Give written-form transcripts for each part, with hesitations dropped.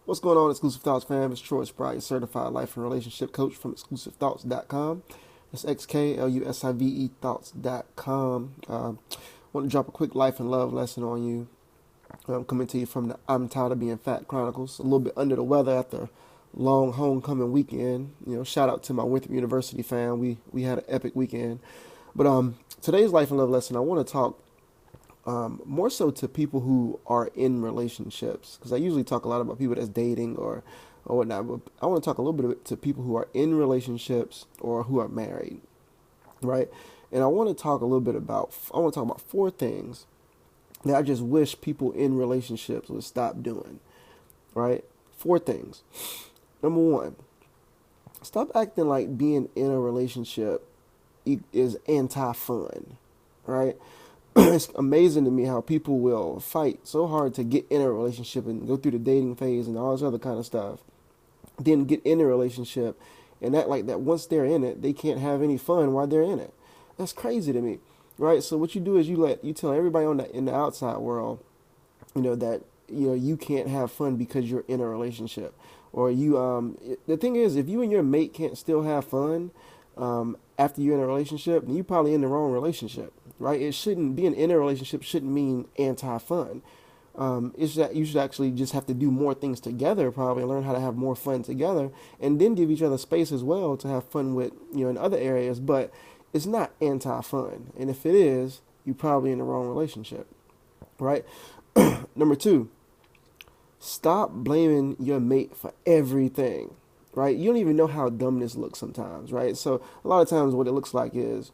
What's going on, Exclusive Thoughts fam? It's Troy Sprite, certified life and relationship coach from exclusivethoughts.com. That's XKLUSIVE thoughts.com. Want to drop a quick life and love lesson on you. I'm coming to you from the I'm Tired of Being Fat Chronicles. A little bit under the weather after a long homecoming weekend. Shout out to my Winthrop University fam. We had an epic weekend. But today's life and love lesson, I want to talk more so to people who are in relationships, because I usually talk a lot about people that's dating or whatnot, but I want to talk a little bit to people who are in relationships or who are married, right? And I want to talk a little bit about, I want to talk about four things that I just wish people in relationships would stop doing, right? Four things. Number one, stop acting like being in a relationship is anti-fun, right? It's amazing to me how people will fight so hard to get in a relationship and go through the dating phase and all this other kind of stuff, then get in a relationship and act like that once they're in it, they can't have any fun while they're in it. That's crazy to me, right? So what you do is you tell everybody in the outside world, that you can't have fun because you're in a relationship, or the thing is, if you and your mate can't still have fun after you're in a relationship, then you're probably in the wrong relationship, right? It shouldn't Being in a relationship shouldn't mean anti-fun. It's that you should actually just have to do more things together, probably learn how to have more fun together, and then give each other space as well to have fun with, in other areas. But it's not anti-fun, and if it is, you're probably in the wrong relationship, right? Number two, stop blaming your mate for everything, right? You don't even know how dumb this looks sometimes, right? So a lot of times what it looks like is,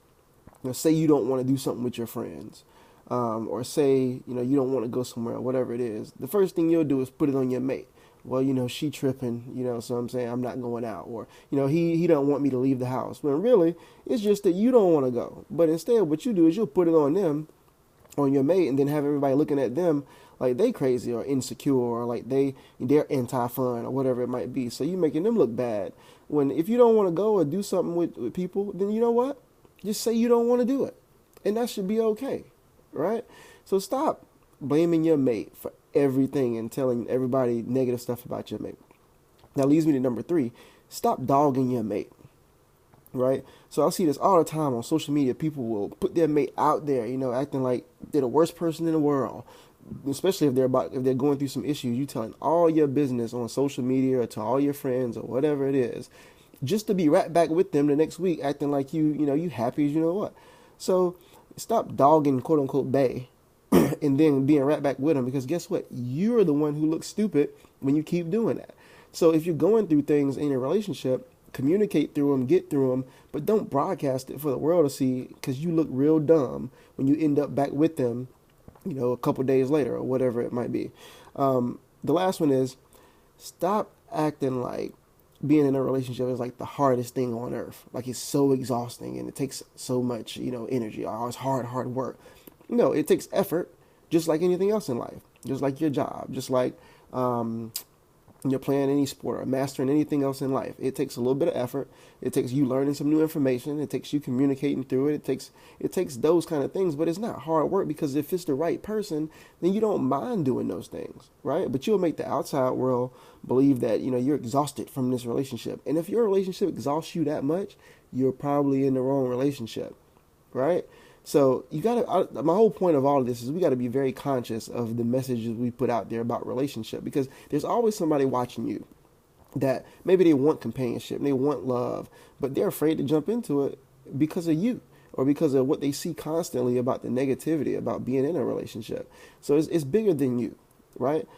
say you don't want to do something with your friends, or say, you don't want to go somewhere, or whatever it is. The first thing you'll do is put it on your mate. Well, she tripping, so I'm saying I'm not going out, or, he don't want me to leave the house. When really, it's just that you don't want to go. But instead, what you do is you'll put it on them, on your mate, and then have everybody looking at them like they crazy or insecure, or like they're anti-fun or whatever it might be. So you making them look bad. When if you don't want to go or do something with people, then you know what? Just say you don't want to do it, and that should be okay, right? So stop blaming your mate for everything and telling everybody negative stuff about your mate. That leads me to number three. Stop dogging your mate, right? So I see this all the time on social media. People will put their mate out there, acting like they're the worst person in the world. Especially if they're going through some issues, you telling all your business on social media or to all your friends or whatever it is, just to be right back with them the next week, acting like you happy as you know what. So stop dogging quote unquote bae and then being right back with them, because guess what? You're the one who looks stupid when you keep doing that. So if you're going through things in a relationship, communicate through them, get through them, but don't broadcast it for the world to see, because you look real dumb when you end up back with them, a couple days later or whatever it might be. The last one is stop acting like being in a relationship is like the hardest thing on earth. Like it's so exhausting and it takes so much, energy. Oh, it's hard work. No, it takes effort, just like anything else in life, just like your job, just like you're playing any sport or mastering anything else in life. It takes a little bit of effort. It takes you learning some new information. It takes you communicating through it. It takes those kind of things, but it's not hard work, because if it's the right person, then you don't mind doing those things, right? But you'll make the outside world believe that, you're exhausted from this relationship. And if your relationship exhausts you that much, you're probably in the wrong relationship, right? So my whole point of all of this is we got to be very conscious of the messages we put out there about relationship, because there's always somebody watching you that maybe they want companionship and they want love, but they're afraid to jump into it because of you, or because of what they see constantly about the negativity about being in a relationship. So it's bigger than you, right?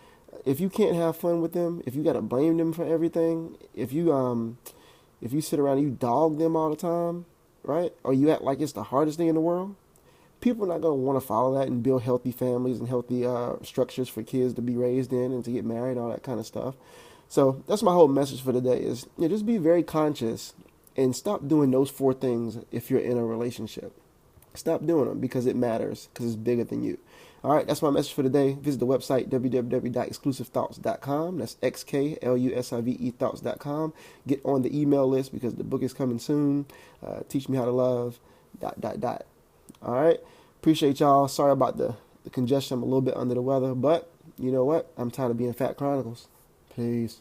If you can't have fun with them, if you got to blame them for everything, if you sit around and you dog them all the time, right? Or you act like it's the hardest thing in the world, people are not going to want to follow that and build healthy families and healthy structures for kids to be raised in and to get married, all that kind of stuff. So that's my whole message for today is, just be very conscious and stop doing those four things if you're in a relationship. Stop doing them, because it matters, because it's bigger than you. All right, that's my message for today. Visit the website, www.exclusivethoughts.com. That's XKLUSIVE thoughts.com. Get on the email list, because the book is coming soon. Teach me how to love, ... All right. Appreciate y'all. Sorry about the congestion. I'm a little bit under the weather, but you know what? I'm tired of being Fat Chronicles. Peace.